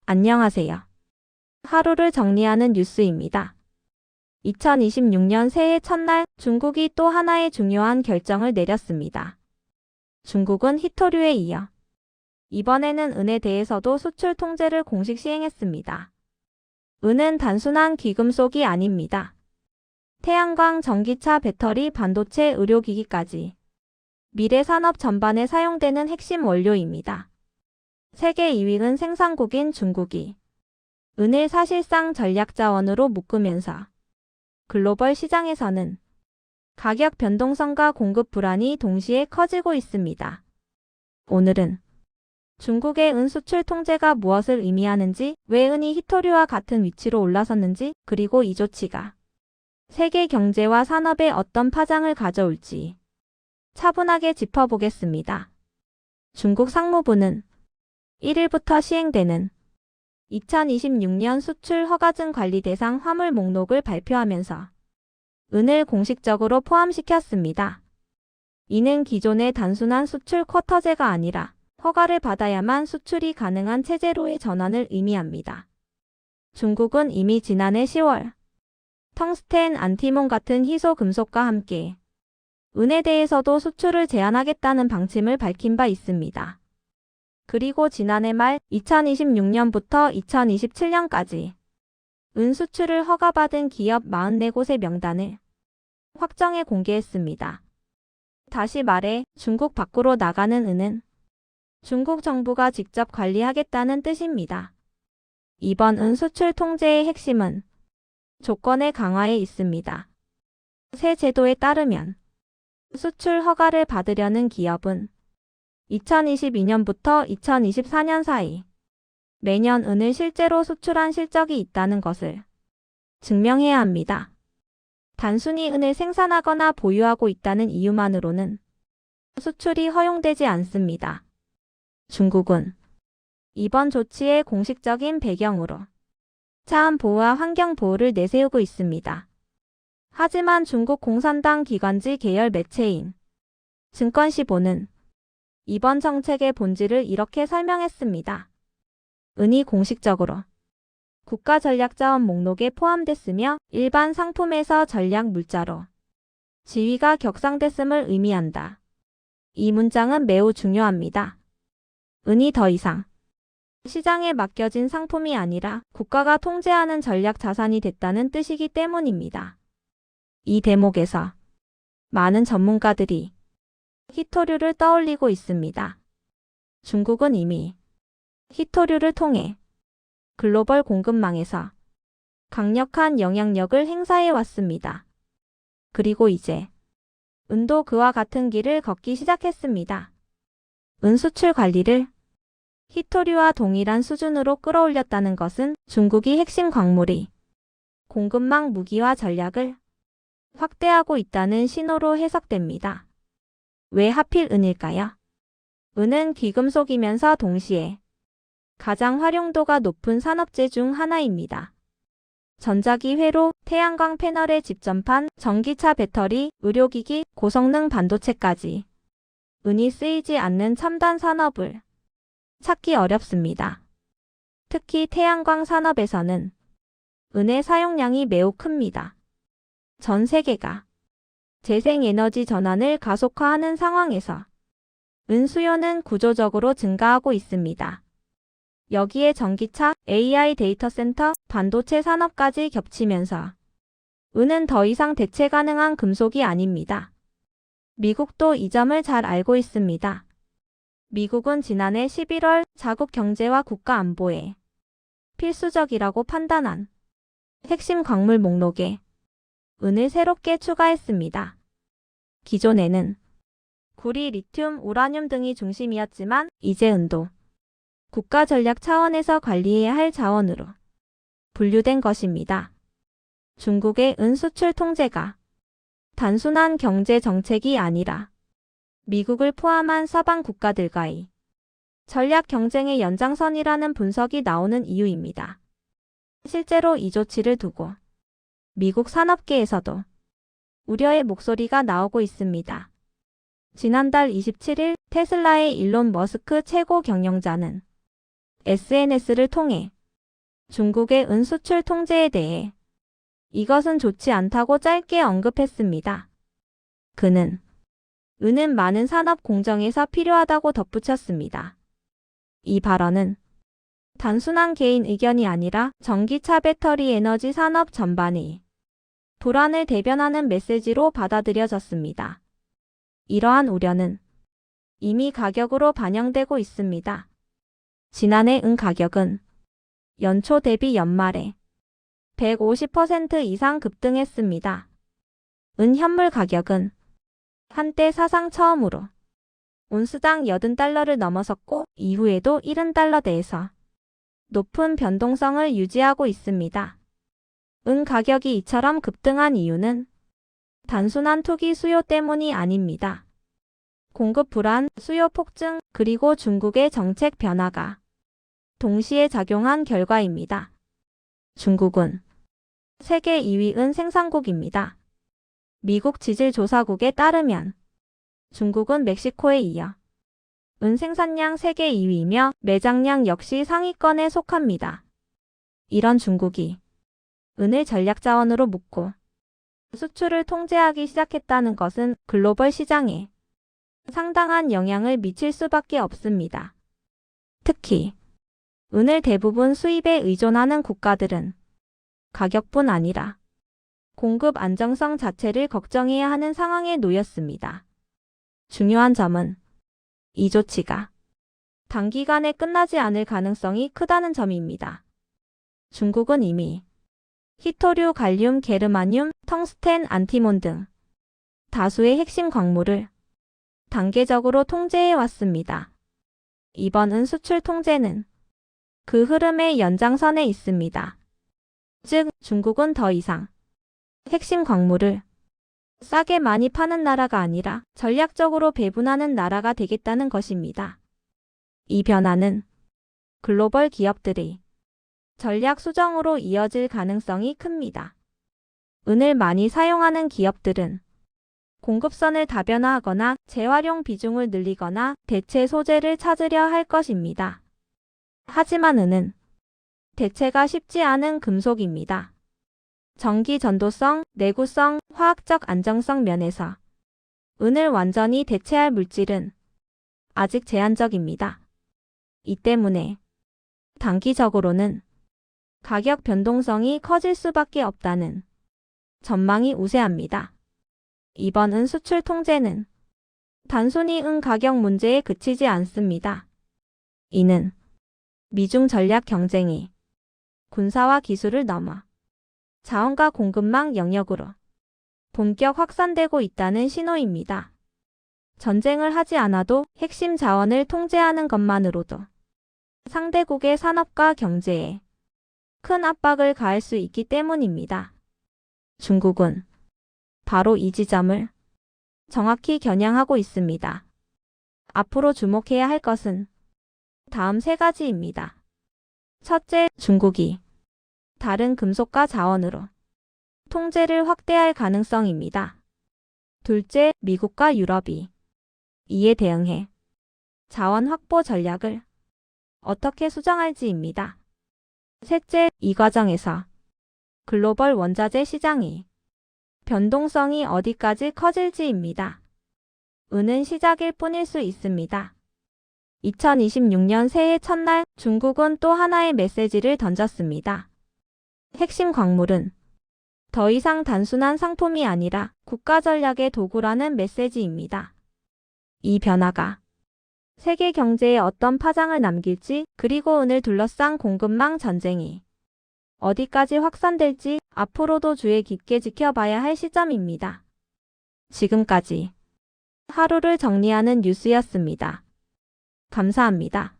안녕하세요. 하루를 정리하는 뉴스입니다. 2026년 새해 첫날 중국이 또 하나의 중요한 결정을 내렸습니다. 중국은 희토류에 이어 이번에는 은에 대해서도 수출 통제를 공식 시행했습니다. 은은 단순한 귀금속이 아닙니다. 태양광, 전기차, 배터리, 반도체, 의료기기까지 미래 산업 전반에 사용되는 핵심 원료입니다. 세계 2위은 생산국인 중국이 은을 사실상 전략자원으로 묶으면서 글로벌 시장에서는 가격 변동성과 공급 불안이 동시에 커지고 있습니다. 오늘은 중국의 은 수출 통제가 무엇을 의미하는지, 왜 은이 희토류와 같은 위치로 올라섰는지, 그리고 이 조치가 세계 경제와 산업에 어떤 파장을 가져올지 차분하게 짚어보겠습니다. 중국 상무부는 1일부터 시행되는 2026년 수출 허가증 관리 대상 화물 목록을 발표하면서 은을 공식적으로 포함시켰습니다. 이는 기존의 단순한 수출 쿼터제가 아니라 허가를 받아야만 수출이 가능한 체제로의 전환을 의미합니다. 중국은 이미 지난해 10월 텅스텐, 안티몬 같은 희소 금속과 함께 은에 대해서도 수출을 제한하겠다는 방침을 밝힌 바 있습니다. 그리고 지난해 말 2026년부터 2027년까지 은 수출을 허가받은 기업 44곳의 명단을 확정해 공개했습니다. 다시 말해 중국 밖으로 나가는 은은 중국 정부가 직접 관리하겠다는 뜻입니다. 이번 은 수출 통제의 핵심은 조건의 강화에 있습니다. 새 제도에 따르면 수출 허가를 받으려는 기업은 2022년부터 2024년 사이 매년 은을 실제로 수출한 실적이 있다는 것을 증명해야 합니다. 단순히 은을 생산하거나 보유하고 있다는 이유만으로는 수출이 허용되지 않습니다. 중국은 이번 조치의 공식적인 배경으로 자원 보호와 환경 보호를 내세우고 있습니다. 하지만 중국 공산당 기관지 계열 매체인 증권시보는 이번 정책의 본질을 이렇게 설명했습니다. 은이 공식적으로 국가 전략자원 목록에 포함됐으며 일반 상품에서 전략 물자로 지위가 격상됐음을 의미한다. 이 문장은 매우 중요합니다. 은이 더 이상 시장에 맡겨진 상품이 아니라 국가가 통제하는 전략 자산이 됐다는 뜻이기 때문입니다. 이 대목에서 많은 전문가들이 희토류를 떠올리고 있습니다. 중국은 이미 희토류를 통해 글로벌 공급망에서 강력한 영향력을 행사해 왔습니다. 그리고 이제 은도 그와 같은 길을 걷기 시작했습니다. 은 수출 관리를 희토류와 동일한 수준으로 끌어올렸다는 것은 중국이 핵심 광물이 공급망 무기화 전략을 확대하고 있다는 신호로 해석됩니다. 왜 하필 은일까요? 은은 귀금속이면서 동시에 가장 활용도가 높은 산업재 중 하나입니다. 전자기 회로, 태양광 패널의 집전판, 전기차 배터리, 의료기기, 고성능 반도체까지 은이 쓰이지 않는 첨단 산업을 찾기 어렵습니다. 특히 태양광 산업에서는 은의 사용량이 매우 큽니다. 전 세계가 재생에너지 전환을 가속화하는 상황에서 은 수요는 구조적으로 증가하고 있습니다. 여기에 전기차, AI 데이터 센터, 반도체 산업까지 겹치면서 은은 더 이상 대체 가능한 금속이 아닙니다. 미국도 이 점을 잘 알고 있습니다. 미국은 지난해 11월 자국 경제와 국가 안보에 필수적이라고 판단한 핵심 광물 목록에 은을 새롭게 추가했습니다. 기존에는 구리, 리튬, 우라늄 등이 중심이었지만 이제 은도 국가 전략 차원에서 관리해야 할 자원으로 분류된 것입니다. 중국의 은 수출 통제가 단순한 경제 정책이 아니라 미국을 포함한 서방 국가들과의 전략 경쟁의 연장선이라는 분석이 나오는 이유입니다. 실제로 이 조치를 두고 미국 산업계에서도 우려의 목소리가 나오고 있습니다. 지난달 27일 테슬라의 일론 머스크 최고 경영자는 SNS를 통해 중국의 은 수출 통제에 대해 이것은 좋지 않다고 짧게 언급했습니다. 그는 은은 많은 산업 공정에서 필요하다고 덧붙였습니다. 이 발언은 단순한 개인 의견이 아니라 전기차 배터리 에너지 산업 전반의 불안을 대변하는 메시지로 받아들여졌습니다. 이러한 우려는 이미 가격으로 반영되고 있습니다. 지난해 은 가격은 연초 대비 연말에 150% 이상 급등했습니다. 은 현물 가격은 한때 사상 처음으로 온스당 80달러를 넘어섰고 이후에도 70달러대에서 높은 변동성을 유지하고 있습니다. 은 가격이 이처럼 급등한 이유는 단순한 투기 수요 때문이 아닙니다. 공급 불안, 수요 폭증, 그리고 중국의 정책 변화가 동시에 작용한 결과입니다. 중국은 세계 2위 은 생산국입니다. 미국 지질조사국에 따르면 중국은 멕시코에 이어 은 생산량 세계 2위이며 매장량 역시 상위권에 속합니다. 이런 중국이 은을 전략자원으로 묶고 수출을 통제하기 시작했다는 것은 글로벌 시장에 상당한 영향을 미칠 수밖에 없습니다. 특히 은을 대부분 수입에 의존하는 국가들은 가격뿐 아니라 공급 안정성 자체를 걱정해야 하는 상황에 놓였습니다. 중요한 점은 이 조치가 단기간에 끝나지 않을 가능성이 크다는 점입니다. 중국은 이미 히토류, 갈륨, 게르마늄, 텅스텐, 안티몬 등 다수의 핵심 광물을 단계적으로 통제해 왔습니다. 이번 은 수출 통제는 그 흐름의 연장선에 있습니다. 즉, 중국은 더 이상 핵심 광물을 싸게 많이 파는 나라가 아니라 전략적으로 배분하는 나라가 되겠다는 것입니다. 이 변화는 글로벌 기업들의 전략 수정으로 이어질 가능성이 큽니다. 은을 많이 사용하는 기업들은 공급선을 다변화하거나 재활용 비중을 늘리거나 대체 소재를 찾으려 할 것입니다. 하지만 은은 대체가 쉽지 않은 금속입니다. 전기 전도성, 내구성, 화학적 안정성 면에서 은을 완전히 대체할 물질은 아직 제한적입니다. 이 때문에 단기적으로는 가격 변동성이 커질 수밖에 없다는 전망이 우세합니다. 이번 은 수출 통제는 단순히 은 가격 문제에 그치지 않습니다. 이는 미중 전략 경쟁이 군사와 기술을 넘어 자원과 공급망 영역으로 본격 확산되고 있다는 신호입니다. 전쟁을 하지 않아도 핵심 자원을 통제하는 것만으로도 상대국의 산업과 경제에 큰 압박을 가할 수 있기 때문입니다. 중국은 바로 이 지점을 정확히 겨냥하고 있습니다. 앞으로 주목해야 할 것은 다음 세 가지입니다. 첫째, 중국이 다른 금속과 자원으로 통제를 확대할 가능성입니다. 둘째, 미국과 유럽이 이에 대응해 자원 확보 전략을 어떻게 수정할지입니다. 셋째, 이 과정에서 글로벌 원자재 시장이 변동성이 어디까지 커질지입니다. 은은 시작일 뿐일 수 있습니다. 2026년 새해 첫날 중국은 또 하나의 메시지를 던졌습니다. 핵심 광물은 더 이상 단순한 상품이 아니라 국가 전략의 도구라는 메시지입니다. 이 변화가 세계 경제에 어떤 파장을 남길지, 그리고 은을 둘러싼 공급망 전쟁이 어디까지 확산될지 앞으로도 주의 깊게 지켜봐야 할 시점입니다. 지금까지 하루를 정리하는 뉴스였습니다. 감사합니다.